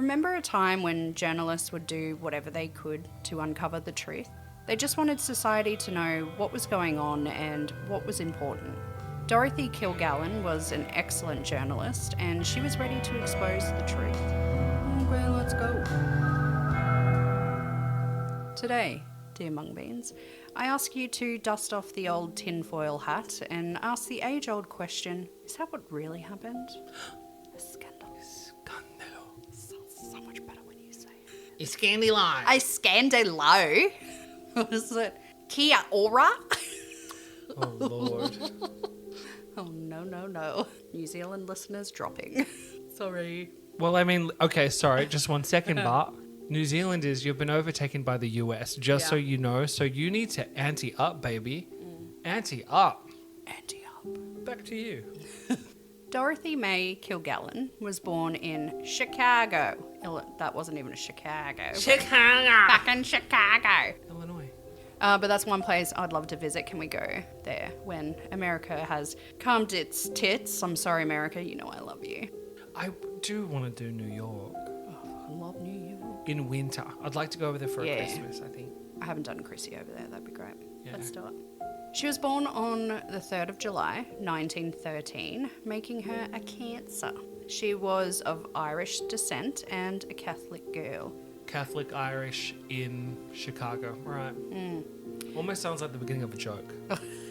Remember a time when journalists would do whatever they could to uncover the truth? They just wanted society to know what was going on and what was important. Dorothy Kilgallen was an excellent journalist and she was ready to expose the truth. Okay, let's go. Today, dear mung beans, I ask you to dust off the old tinfoil hat and ask the age-old question, is that what really happened? A scandal. Scandalo. Sounds so much better when you say it. A scandalo. A scandalo? What is it? Kia ora? Oh, Lord. Oh, no. New Zealand listeners dropping. Sorry. Well, I mean, okay, sorry, just 1 second, Bart. New Zealanders, you've been overtaken by the US, just so you know. So you need to ante up, baby. Ante up. Ante up. Back to you. Dorothy May Kilgallen was born in Chicago. That wasn't even a Chicago. Chicago. Fucking Chicago. Illinois. But that's one place I'd love to visit. Can we go there when America has calmed its tits? I'm sorry, America. You know I love you. I do want to do New York. Oh, I love New York. In winter. I'd like to go over there for Yeah. a Christmas, I think. I haven't done Chrissy over there. That'd be great. Yeah. Let's do it. She was born on the 3rd of July, 1913, making her a Cancer. She was of Irish descent and a Catholic girl. Catholic Irish in Chicago. Right. Almost sounds like the beginning of a joke.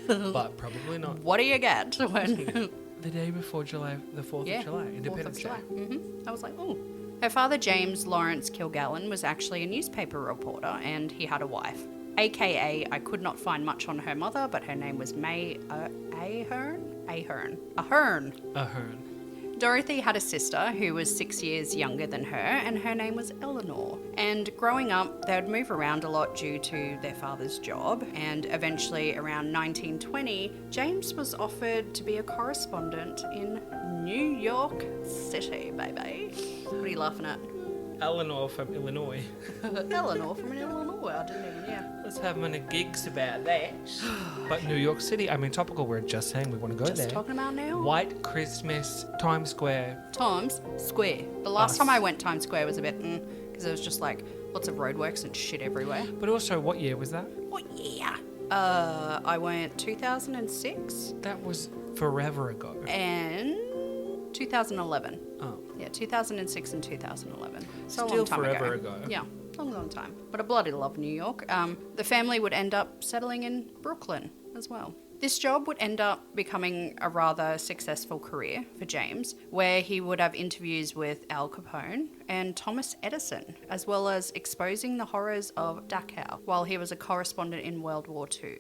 But probably not. What do you get when... The day before July, the 4th of July, Independence Day. 4th of July. I was like, oh. Her father, James Lawrence Kilgallen, was actually a newspaper reporter and he had a wife. AKA, I could not find much on her mother, but her name was May Ahern. Ahern. Dorothy had a sister who was 6 years younger than her, and her name was Eleanor. And growing up, they would move around a lot due to their father's job, and eventually around 1920, James was offered to be a correspondent in New York City, baby. What are you laughing at? Eleanor from Illinois. Eleanor from Illinois, I didn't even, Let's have many gigs about that. But New York City, I mean, topical, we're just saying we want to go Just there. talking about now? White Christmas, Times Square. Times Square. The last time I went, Times Square was a bit, because there was just like lots of roadworks and shit everywhere. But also, what year was that? Oh, yeah. I went 2006 That was forever ago. and 2011. Oh. Yeah, 2006 and 2011. So a Still long time forever ago. Yeah, long time. But I bloody love New York. The family would end up settling in Brooklyn as well. This job would end up becoming a rather successful career for James, where he would have interviews with Al Capone and Thomas Edison, as well as exposing the horrors of Dachau while he was a correspondent in World War II.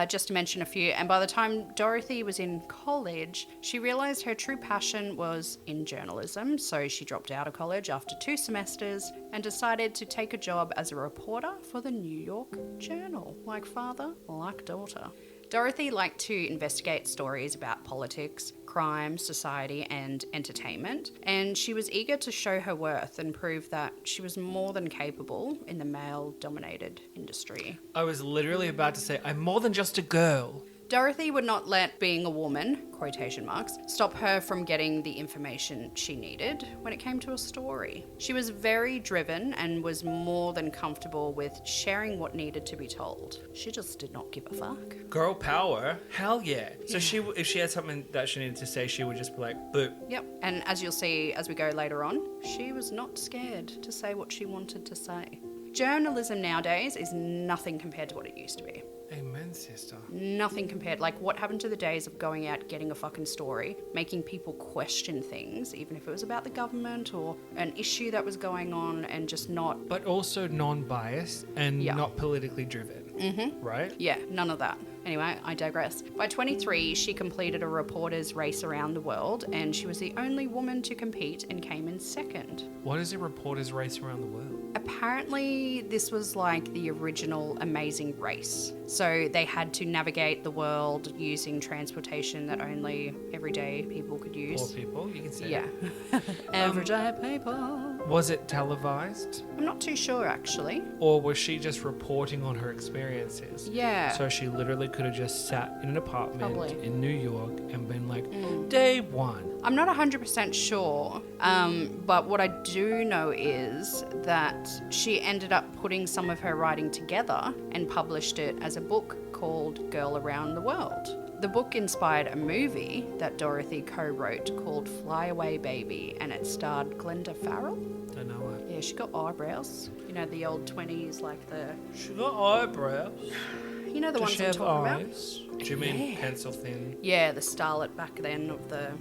Just to mention a few, and by the time Dorothy was in college, she realised her true passion was in journalism, so she dropped out of college after 2 semesters and decided to take a job as a reporter for the New York Journal. Like father, like daughter. Dorothy liked to investigate stories about politics, crime, society, and entertainment, and she was eager to show her worth and prove that she was more than capable in the male-dominated industry. I was literally about to say, I'm more than just a girl. Dorothy would not let being a woman, quotation marks, stop her from getting the information she needed when it came to a story. She was very driven and was more than comfortable with sharing what needed to be told. She just did not give a fuck. Girl power? Hell yeah. So if she had something that she needed to say, she would just be like, boop. Yep, and as you'll see as we go later on, she was not scared to say what she wanted to say. Journalism nowadays is nothing compared to what it used to be. Amen, sister. Nothing compared. Like, what happened to the days of going out, getting a fucking story, making people question things, even if it was about the government or an issue that was going on, and just not... But also non-biased and not politically driven. Right? Yeah, none of that. Anyway, I digress. By 23, she completed a reporter's race around the world, and she was the only woman to compete and came in second. What is a reporter's race around the world? Apparently, this was like the original Amazing Race. So they had to navigate the world using transportation that only everyday people could use. Poor people, you can say. Yeah. Everyday people. Was it televised? I'm not too sure, actually. Or was she just reporting on her experiences? Yeah. So she literally could have just sat in an apartment Probably. in New York and been like, day one. I'm not 100% sure, but what I do know is that she ended up putting some of her writing together and published it as a book called Girl Around the World. The book inspired a movie that Dorothy co-wrote called Fly Away Baby, and it starred Glenda Farrell. Don't know it. Yeah, she got eyebrows. You know, the old 20s, like the... She got eyebrows. You know the Does ones she I'm have talking eyes? Do you mean pencil thin? Yeah, the starlet back then of the...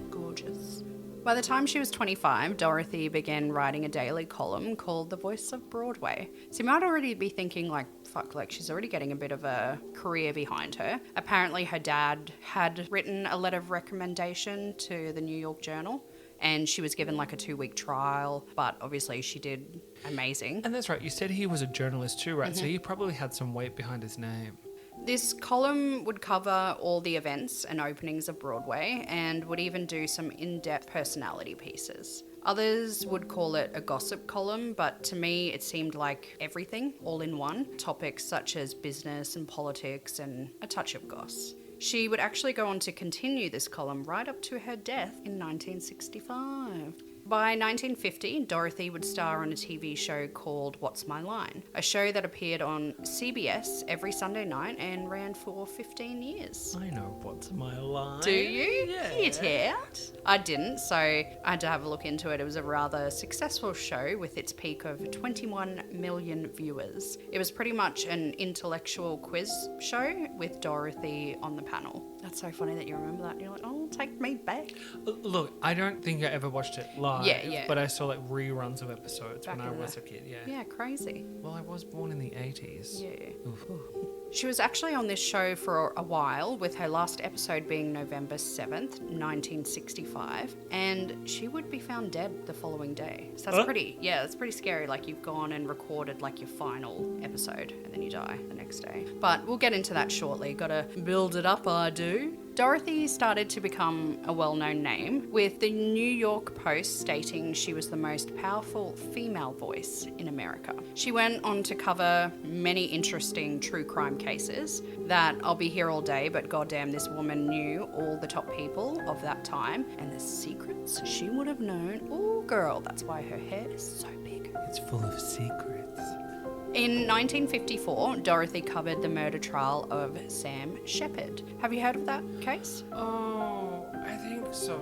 gorgeous. By the time she was 25, Dorothy began writing a daily column called The Voice of Broadway. So you might already be thinking like, fuck, like she's already getting a bit of a career behind her. Apparently her dad had written a letter of recommendation to the New York Journal, and she was given like a 2-week trial, but obviously she did amazing. And that's right, you said he was a journalist too, right? So he probably had some weight behind his name. This column would cover all the events and openings of Broadway and would even do some in-depth personality pieces. Others would call it a gossip column, but to me it seemed like everything all in one. Topics such as business and politics and a touch of goss. She would actually go on to continue this column right up to her death in 1965. By 1950, Dorothy would star on a TV show called What's My Line, a show that appeared on CBS every Sunday night and ran for 15 years. I know what's my line. Do you? Yeah. Get out? I didn't, so I had to have a look into it. It was a rather successful show with its peak of 21 million viewers. It was pretty much an intellectual quiz show with Dorothy on the panel. That's so funny that you remember that. You're like, oh, take me back. Look, I don't think I ever watched it live. Yeah. But I saw like reruns of episodes Back when I in was the- a kid, yeah. Yeah, crazy. Well, I was born in the 80s. Yeah. Oof. She was actually on this show for a while, with her last episode being November 7th, 1965, and she would be found dead the following day. So that's that's pretty scary. Like you've gone and recorded like your final episode and then you die the next day. But we'll get into that shortly. Gotta build it up, I do. Dorothy started to become a well-known name, with the New York Post stating she was the most powerful female voice in America. She went on to cover many interesting true crime cases that I'll be here all day, but goddamn, this woman knew all the top people of that time and the secrets she would have known. Oh, girl, that's why her hair is so big. It's full of secrets. In 1954, Dorothy covered the murder trial of Sam Shepard. Have you heard of that case? Oh, I think so.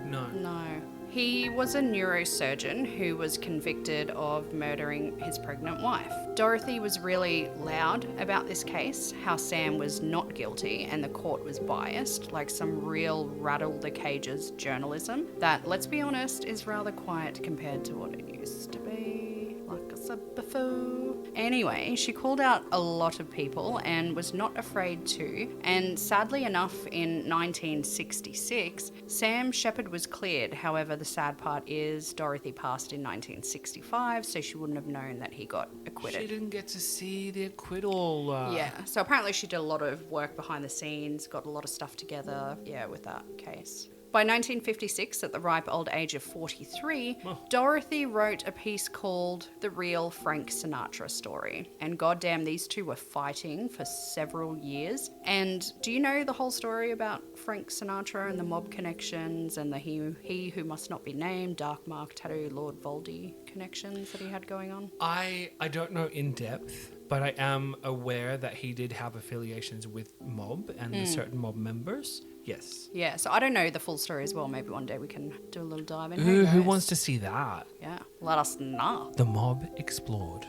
No. No. He was a neurosurgeon who was convicted of murdering his pregnant wife. Dorothy was really loud about this case, how Sam was not guilty and the court was biased, like some real rattle the cages journalism that, let's be honest, is rather quiet compared to what it used to be. Like I said before. Anyway, she called out a lot of people and was not afraid to, and sadly enough, in 1966, Sam Shepard was cleared. However, the sad part is Dorothy passed in 1965, so she wouldn't have known that he got acquitted. She didn't get to see the acquittal. Yeah, so apparently she did a lot of work behind the scenes, got a lot of stuff together, with that case. By 1956, at the ripe old age of 43, Dorothy wrote a piece called The Real Frank Sinatra Story. And goddamn, these two were fighting for several years. And do you know the whole story about Frank Sinatra and the mob connections and the he who must not be named, dark mark, tattoo, Lord Voldy connections that he had going on? I don't know in depth, but I am aware that he did have affiliations with mob and certain mob members. Yes. Yeah, so I don't know the full story as well. Maybe one day we can do a little dive in. Who knows? wants to see that? Yeah, let us know. The mob explored.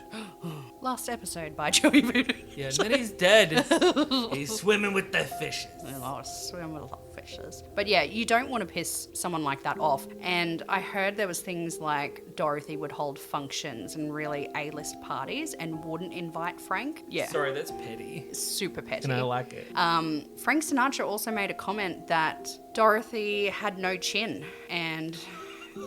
Last episode by Joey Voodoo. Yeah, and then he's dead. He's swimming with the fishes. I swim with fishes. But yeah, you don't want to piss someone like that off. And I heard there was things like Dorothy would hold functions and really A-list parties and wouldn't invite Frank. Yeah. Sorry, that's petty. Super petty. And I like it. Frank Sinatra also made a comment that Dorothy had no chin and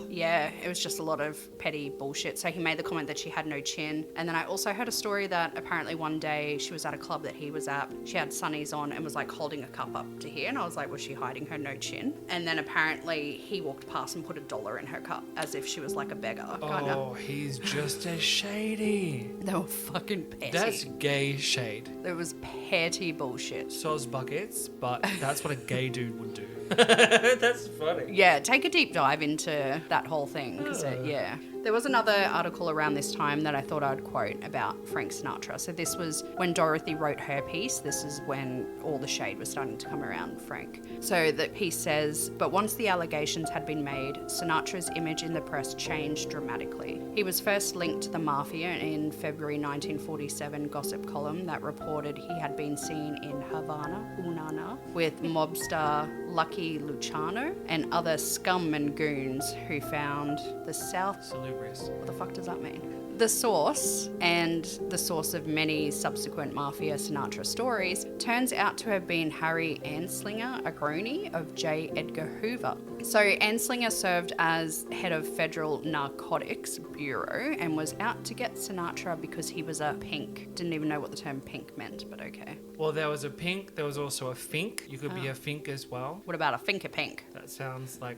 Yeah, it was just a lot of petty bullshit. So he made the comment that she had no chin. And then I also heard a story that apparently one day she was at a club that he was at. She had sunnies on and was like holding a cup up to here. And I was like, was she hiding her no chin? And then apparently he walked past and put $1 in her cup as if she was like a beggar. Kinda. Oh, he's just as shady. They were fucking petty. That's gay shade. It was petty bullshit. Soz buckets, but that's what a gay dude would do. That's funny. Yeah, take a deep dive into that whole thing because yeah. There was another article around this time that I thought I'd quote about Frank Sinatra. So this was when Dorothy wrote her piece. This is when all the shade was starting to come around Frank. So the piece says, but once the allegations had been made, Sinatra's image in the press changed dramatically. He was first linked to the mafia in February 1947 gossip column that reported he had been seen in Havana, Unana, with mobster Lucky Luciano and other scum and goons who found the South... Salubrious. What the fuck does that mean? The source, and the source of many subsequent Mafia Sinatra stories, turns out to have been Harry Anslinger, a crony of J. Edgar Hoover. So Anslinger served as head of Federal Narcotics Bureau and was out to get Sinatra because he was a pink. Didn't even know what the term pink meant, but okay. Well, there was a pink, there was also a fink. You could be a fink as well. What about a finker pink? That sounds like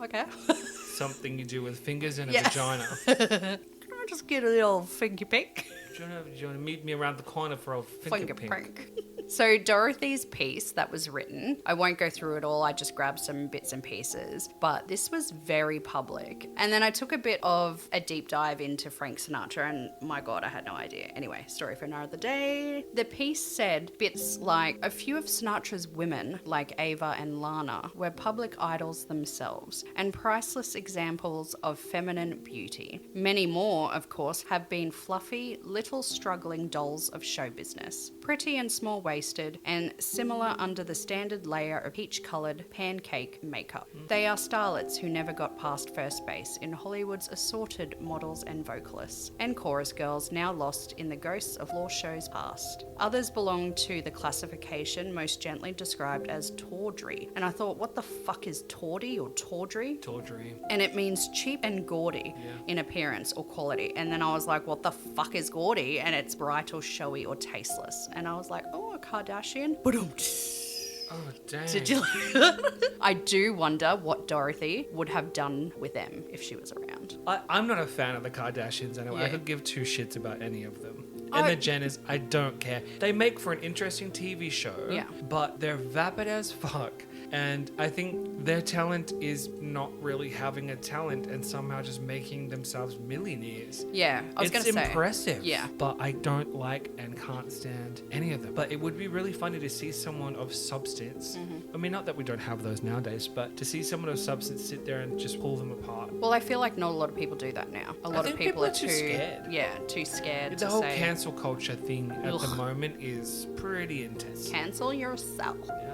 Okay. something you do with fingers and a Yeah. vagina. Can I just get a little finker pink? Do you want to meet me around the corner for a finger pink? prank. So Dorothy's piece that was written, I won't go through it all, I just grabbed some bits and pieces, but this was very public. And then I took a bit of a deep dive into Frank Sinatra and my God, I had no idea. Anyway, story for another day. The piece said bits like, a few of Sinatra's women, like Ava and Lana, were public idols themselves and priceless examples of feminine beauty. Many more, of course, have been fluffy, little struggling dolls of show business, pretty and small-waisted, and similar under the standard layer of peach-coloured pancake makeup. They are starlets who never got past first base in Hollywood's assorted models and vocalists, and chorus girls now lost in the ghosts of lost shows past. Others belong to the classification most gently described as tawdry, and I thought, what the fuck is tawdry or tawdry? Tawdry. And it means cheap and gaudy in appearance or quality. And then I was like, what the fuck is gaudy? And it's bright or showy or tasteless. And I was like, oh, a Kardashian? Oh, dang. Did you? I do wonder what Dorothy would have done with them if she was around. I'm not a fan of the Kardashians anyway. Yeah. I could give two shits about any of them. And the Jenners, I don't care. They make for an interesting TV show, but they're vapid as fuck. And I think their talent is not really having a talent and somehow just making themselves millionaires. Yeah, I was going to say. It's impressive. Yeah. But I don't like and can't stand any of them. But it would be really funny to see someone of substance. I mean, not that we don't have those nowadays, but to see someone of substance sit there and just pull them apart. Well, I feel like not a lot of people do that now. A lot of people are too scared. Yeah, too scared The to whole say. cancel culture thing at the moment is pretty intense. Cancel yourself. Yeah.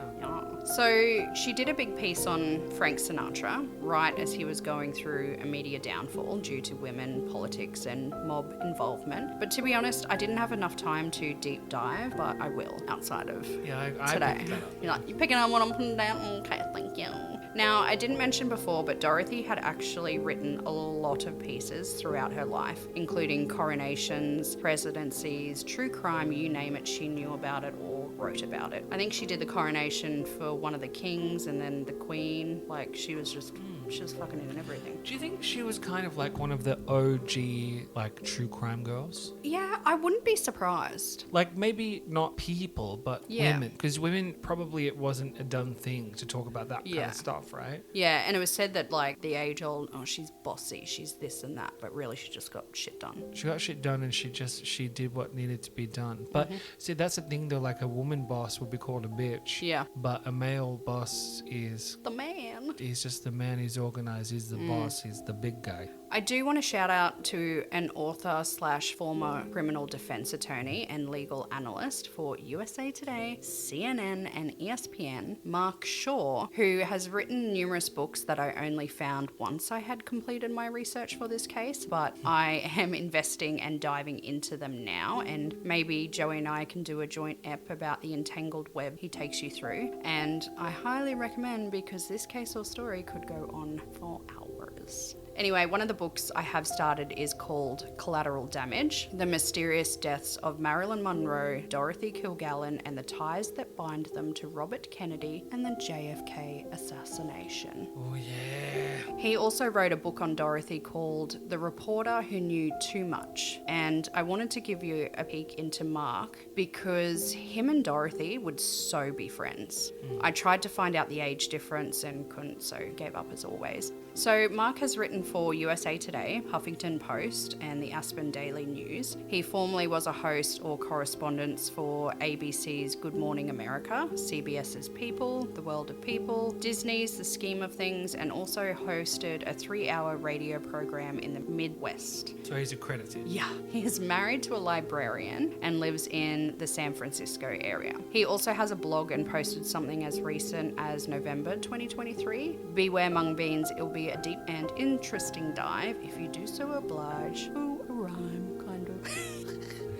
So she did a big piece on Frank Sinatra right as he was going through a media downfall due to women, politics and mob involvement. But to be honest, I didn't have enough time to deep dive, but I will outside of I today. picked that up. You're like, you picking on what I'm putting down? Okay, thank you. Now, I didn't mention before, but Dorothy had actually written a lot of pieces throughout her life, including coronations, presidencies, true crime, you name it, she knew about it or wrote about it. I think she did the coronation for one of the kings and then the queen. Like, she was just, she was fucking in everything. Do you think she was kind of like one of the OG, like, true crime girls? Yeah, I wouldn't be surprised. Like, maybe not people, but women. Because women, probably it wasn't a done thing to talk about that kind of stuff, right? Yeah, and it was said that, like, the age-old, oh, she's bossy, she's this and that, but really she just got shit done. She got shit done and she did what needed to be done. But, see, that's the thing, though, like, a woman boss would be called a bitch. Yeah. But a male boss is... The man. He's just the man, he's organized, he's the boss, he's the big guy. I do want to shout out to an author / former criminal defense attorney and legal analyst for USA Today, CNN and ESPN, Mark Shaw, who has written numerous books that I only found once I had completed my research for this case, but I am investing and diving into them now, and maybe Joey and I can do a joint ep about the entangled web he takes you through, and I highly recommend because this case or story could go on for hours. years. Anyway, one of the books I have started is called Collateral Damage: The Mysterious Deaths of Marilyn Monroe, Dorothy Kilgallen, and the Ties That Bind Them to Robert Kennedy and the JFK Assassination. Oh, yeah. He also wrote a book on Dorothy called The Reporter Who Knew Too Much. And I wanted to give you a peek into Mark because him and Dorothy would so be friends. I tried to find out the age difference and couldn't, so gave up as always. So Mark has written for USA Today, Huffington Post, and the Aspen Daily News. He formerly was a host or correspondent for ABC's Good Morning America, CBS's People, The World of People, Disney's The Scheme of Things, and also hosted a 3-hour radio program in the Midwest. So he's accredited. Yeah, he is married to a librarian and lives in the San Francisco area. He also has a blog and posted something as recent as November 2023. Beware mung beans, it'll be a deep and interesting dive if you do so oblige. Ooh, a rhyme, kind of.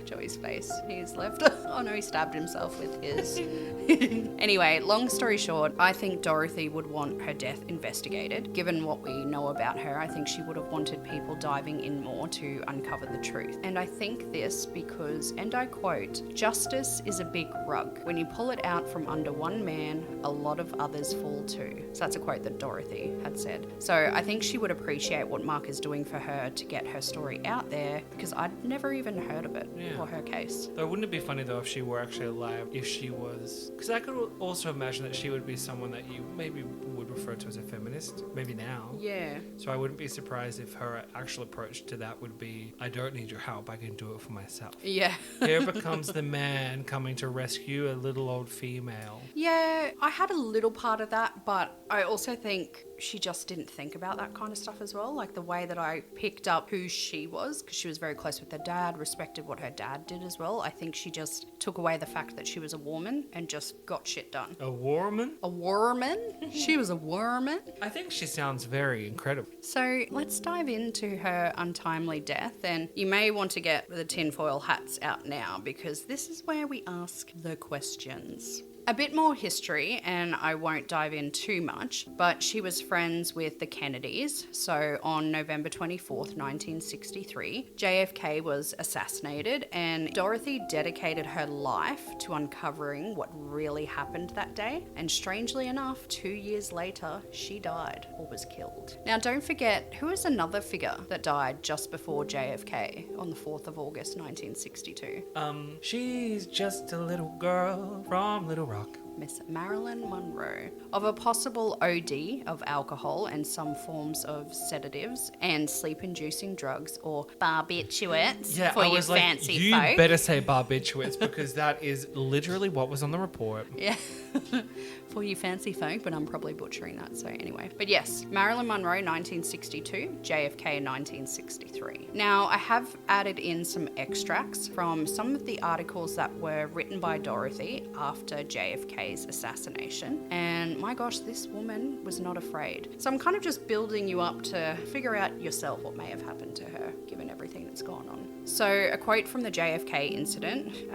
Joey's face. He's left. Oh no, he stabbed himself with his. Anyway, long story short, I think Dorothy would want her death investigated. Given what we know about her, I think she would have wanted people diving in more to uncover the truth. And I think this because, and I quote, "Justice is a big rug. When you pull it out from under one man, a lot of others fall too." So that's a quote that Dorothy had said. So I think she would appreciate what Mark is doing for her to get her story out there because I'd never even heard of it or her case. Though wouldn't it be funny though if she were actually alive, if she was, because I could also imagine that she would be someone that you maybe would refer to as a feminist, maybe now. Yeah. So I wouldn't be surprised if her actual approach to that would be, I don't need your help, I can do it for myself. Yeah. Here becomes the man coming to rescue a little old female. Yeah, I had a little part of that, but I also think she just didn't think about that kind of stuff as well. Like the way that I picked up who she was, because she was very close with her dad, respected what her dad did as well. I think she just took away the fact that she was a woman and just got shit done. A woman? A woman? She was a woman? I think she sounds very incredible. So let's dive into her untimely death, and you may want to get the tinfoil hats out now because this is where we ask the questions. A bit more history, and I won't dive in too much, but she was friends with the Kennedys. So on November 24th, 1963, JFK was assassinated, and Dorothy dedicated her life to uncovering what really happened that day. And strangely enough, 2 years later, she died or was killed. Now, don't forget, who is another figure that died just before JFK on the 4th of August, 1962? She's just a little girl from Little Rock. Miss Marilyn Monroe, of a possible OD of alcohol and some forms of sedatives and sleep-inducing drugs or barbiturates for you fancy you folk. better say barbiturates because that is literally what was on the report. Yeah. For you fancy folk, but I'm probably butchering that, so anyway. But yes, Marilyn Monroe 1962, JFK 1963. Now, I have added in some extracts from some of the articles that were written by Dorothy after JFK's assassination. And my gosh, this woman was not afraid. So I'm kind of just building you up to figure out yourself what may have happened to her, given everything that's gone on. So a quote from the JFK incident,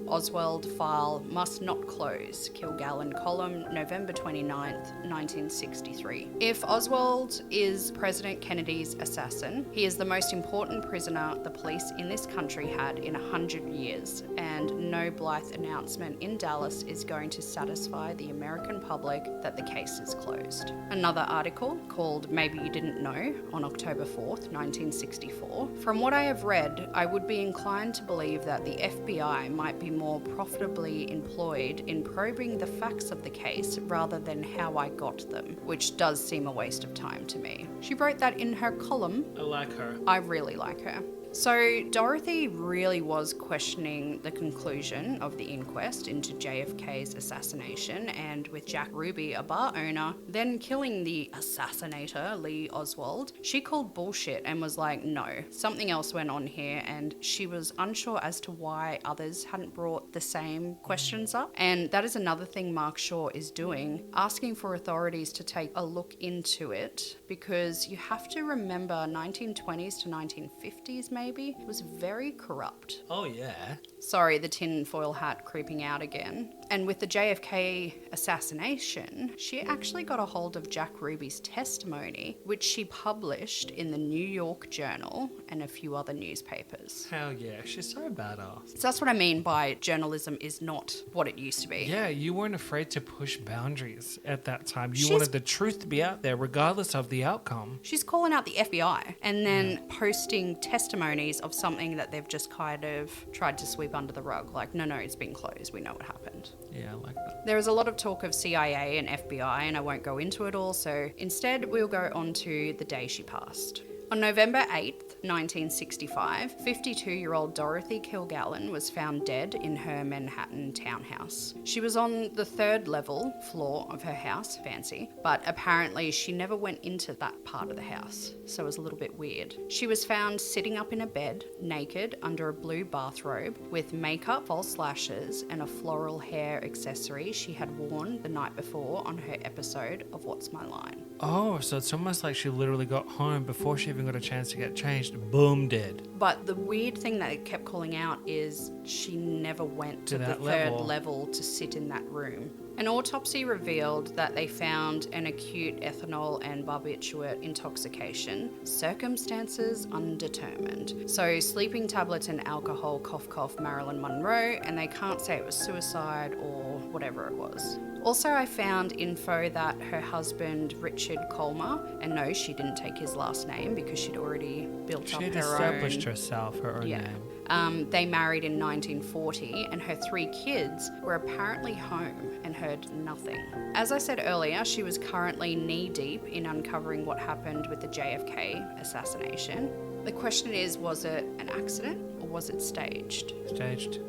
Oswald file must not close, Kilgallen column, November 29th, 1963. If Oswald is President Kennedy's assassin, he is the most important prisoner the police in this country had in 100 years, and no blithe announcement in Dallas is going to satisfy the American public that the case is closed. Another article called Maybe You Didn't Know on October 4th, 1964. From what I have read, I would be inclined to believe that the FBI might be more profitably employed in probing the facts of the case rather than how I got them, which does seem a waste of time to me. She wrote that in her column. I like her. I really like her. So Dorothy really was questioning the conclusion of the inquest into JFK's assassination, and with Jack Ruby, a bar owner, then killing the assassinator, Lee Oswald, she called bullshit and was like, no, something else went on here, and she was unsure as to why others hadn't brought the same questions up. And that is another thing Mark Shaw is doing, asking for authorities to take a look into it, because you have to remember 1920s to 1950s maybe was very corrupt. Oh yeah. Sorry, the tinfoil hat creeping out again. And with the JFK assassination, she actually got a hold of Jack Ruby's testimony, which she published in the New York Journal and a few other newspapers. Hell yeah, she's so badass. So that's what I mean by journalism is not what it used to be. Yeah, you weren't afraid to push boundaries at that time. You wanted the truth to be out there regardless of the outcome. She's calling out the FBI and then posting testimonies of something that they've just kind of tried to sweep under the rug. Like, no, it's been closed. We know what happened. Yeah, I like that. There is a lot of talk of CIA and FBI, and I won't go into it all, so instead we'll go on to the day she passed. On November 8th, 1965, 52-year-old Dorothy Kilgallen was found dead in her Manhattan townhouse. She was on the 3rd level floor of her house, fancy, but apparently she never went into that part of the house, so it was a little bit weird. She was found sitting up in a bed, naked, under a blue bathrobe, with makeup, false lashes, and a floral hair accessory she had worn the night before on her episode of What's My Line. Oh, so it's almost like she literally got home before she even got a chance to get changed. Boom, dead. But the weird thing that it kept calling out is she never went to the that 3rd level to sit in that room. An autopsy revealed that they found an acute ethanol and barbiturate intoxication, circumstances undetermined. So sleeping tablets and alcohol, cough, cough, Marilyn Monroe, and they can't say it was suicide or whatever it was. Also, I found info that her husband, Richard Colmer, and no, she didn't take his last name because she'd already built up her own. She'd established herself, her own name. They married in 1940, and her 3 kids were apparently home and heard nothing. As I said earlier, she was currently knee-deep in uncovering what happened with the JFK assassination. The question is, was it an accident or was it staged? Staged.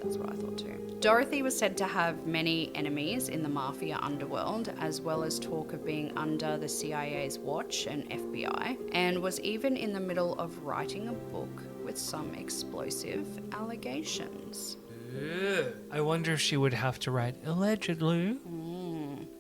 That's what I thought too. Dorothy was said to have many enemies in the mafia underworld, as well as talk of being under the CIA's watch and FBI, and was even in the middle of writing a book with some explosive allegations. I wonder if she would have to write allegedly.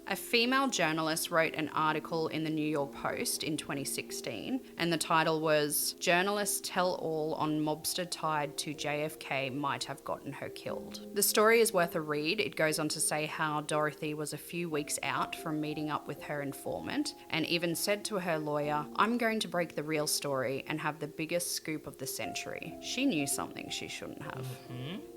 A female journalist wrote an article in the New York Post in 2016, and the title was "Journalists Tell All on Mobster Tied to JFK Might Have Gotten Her Killed." The story is worth a read. It goes on to say how Dorothy was a few weeks out from meeting up with her informant and even said to her lawyer, "I'm going to break the real story and have the biggest scoop of the century." She knew something she shouldn't have.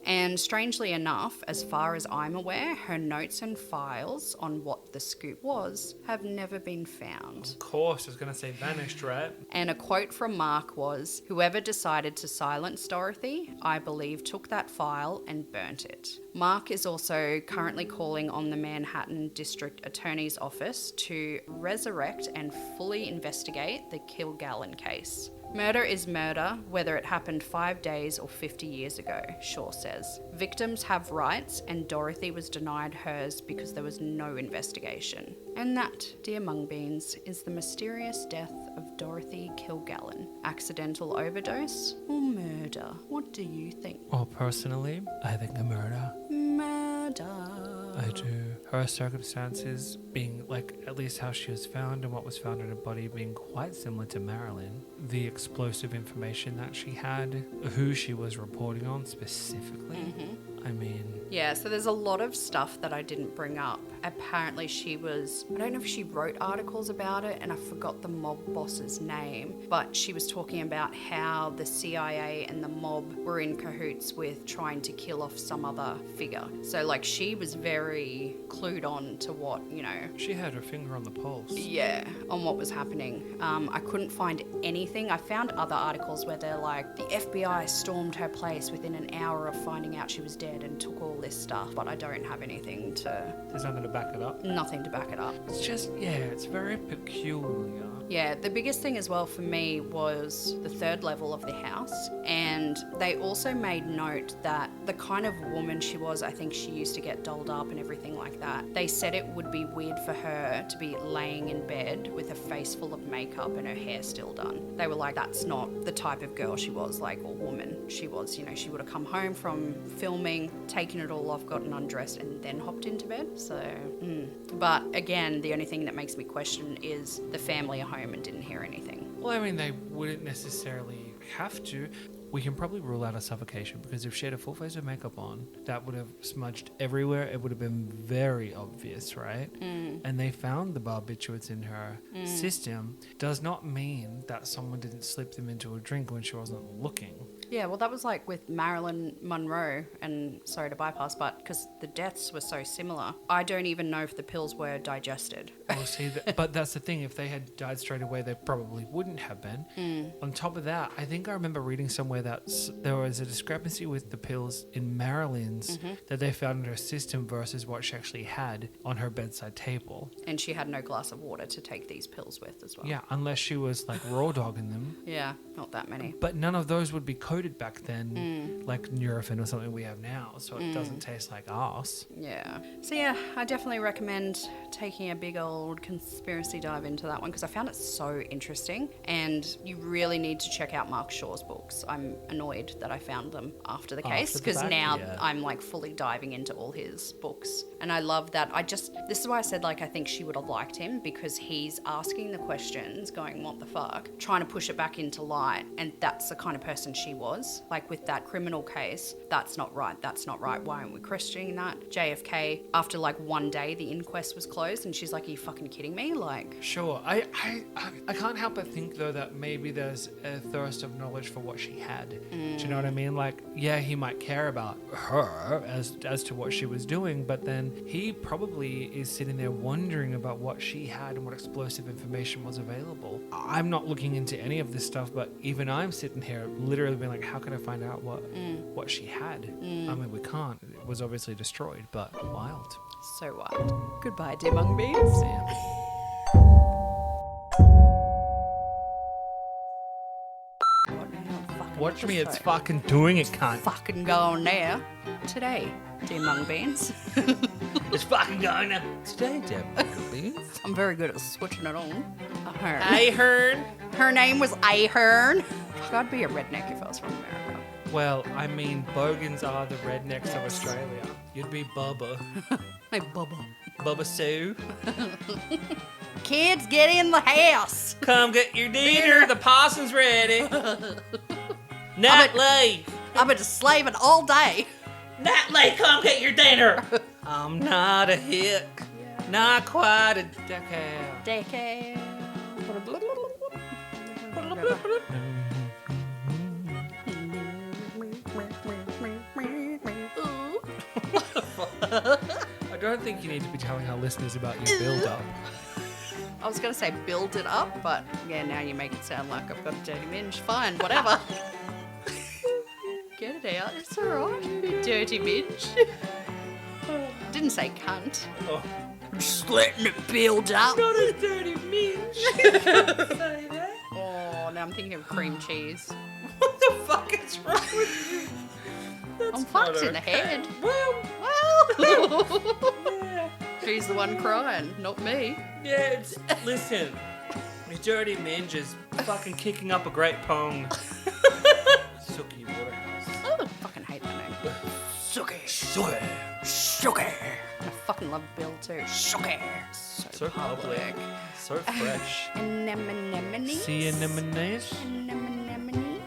And strangely enough, as far as I'm aware, her notes and files on what the scoop was have never been found. Of course, I was going to say vanished, right? And a quote from Mark was, "Whoever decided to silence Dorothy, I believe, took that file and burnt it." Mark is also currently calling on the Manhattan District Attorney's Office to resurrect and fully investigate the Kilgallen case. Murder is murder, whether it happened 5 days or 50 years ago, Shaw says. Victims have rights, and Dorothy was denied hers because there was no investigation. And that, dear Mungbeans, is the mysterious death of Dorothy Kilgallen. Accidental overdose or murder? What do you think? Well, personally, I think a murder. Murder. I do. Her circumstances being, like, at least how she was found and what was found in her body being quite similar to Marilyn. The explosive information that she had, who she was reporting on specifically. I mean... Yeah, so there's a lot of stuff that I didn't bring up. Apparently she was, I don't know if she wrote articles about it, and I forgot the mob boss's name, but she was talking about how the CIA and the mob were in cahoots with trying to kill off some other figure. So, like, she was very clued on to what, you know... She had her finger on the pulse. Yeah, on what was happening. I couldn't find anything. I found other articles where they're like, the FBI stormed her place within an hour of finding out she was dead and took all this stuff, but I don't have anything to... There's nothing to back it up? Nothing to back it up. It's just, yeah, it's very peculiar. Yeah, the biggest thing as well for me was the 3rd level of the house, and they also made note that the kind of woman she was, I think she used to get dolled up and everything like that. They said it would be weird for her to be laying in bed with a face full of makeup and her hair still done. They were like, that's not the type of girl she was, like, or woman she was. You know, she would have come home from filming, taken it all off, gotten undressed, and then hopped into bed. So, But again, the only thing that makes me question is the family are home and didn't hear anything. Well, I mean, they wouldn't necessarily have to. We can probably rule out a suffocation because if she had a full face of makeup on, that would have smudged everywhere. It would have been very obvious, right? And they found the barbiturates in her system. Does not mean that someone didn't slip them into a drink when she wasn't looking. Yeah, well, that was like with Marilyn Monroe, and sorry to bypass, but because the deaths were so similar, I don't even know if the pills were digested. Oh, see, but that's the thing. If they had died straight away, they probably wouldn't have been. On top of that, I think I remember reading somewhere that there was a discrepancy with the pills in Marilyn's that they found in her system versus what she actually had on her bedside table. And she had no glass of water to take these pills with as well. Yeah, unless she was like raw dogging them. Yeah, not that many. But none of those would be coated back then, like Nurofen or something we have now, so it doesn't taste like arse. Yeah. So yeah, I definitely recommend taking a big old conspiracy dive into that one because I found it so interesting, and you really need to check out Mark Shaw's books. I'm annoyed that I found them after the case because now I'm like fully diving into all his books, and I love that. This is why I said like I think she would have liked him because he's asking the questions, going what the fuck, trying to push it back into light, and that's the kind of person she was. Like with that criminal case, that's not right, why aren't we questioning that? JFK, after like one day the inquest was closed and she's like, are you fucking kidding me? Like, sure. I can't help but think though that maybe there's a thirst of knowledge for what she had. Do you know what I mean? Like, yeah, he might care about her as to what she was doing, but then he probably is sitting there wondering about what she had and what explosive information was available. I'm not looking into any of this stuff, but even I'm sitting here literally being like, how can I find out what she had? I mean, we can't. It was obviously destroyed, but wild. So wild. Goodbye, dear mung beans. See ya. Watch me, it's fucking doing it, cunt. Fucking going there. Today, dear mung beans. It's fucking going there. Today, dear mung beans. I'm very good at switching it on. Ahern. Ahern. Her name was Ahern. I'd be a redneck if I was from America. Well, I mean, bogans are the rednecks of Australia. You'd be Bubba. Hey, Bubba. Bubba Sue. Kids, get in the house. Come get your dinner. The possum's ready. Natalie. I've been just slaving all day. Natalie, come get your dinner. I'm not a hick. Not quite a decal. Decal. I don't think you need to be telling our listeners about your build-up. I was going to say build it up, but yeah, now you make it sound like I've got a dirty minge. Fine, whatever. Get it out. It's alright. You dirty minge. Didn't say cunt. Oh. I'm just letting it build up. Not a dirty minge. Say that. Oh, now I'm thinking of cream cheese. What the fuck is wrong with you? That's I'm fucked in the head. Well. Yeah. She's the one crying, not me. Yeah, listen. My dirty minge is fucking kicking up a great pong. Sookie Waterhouse. Oh, I fucking hate that name. Sookie. And I fucking love Bill too. Sookie. So public. So fresh. Anemone. See anemones?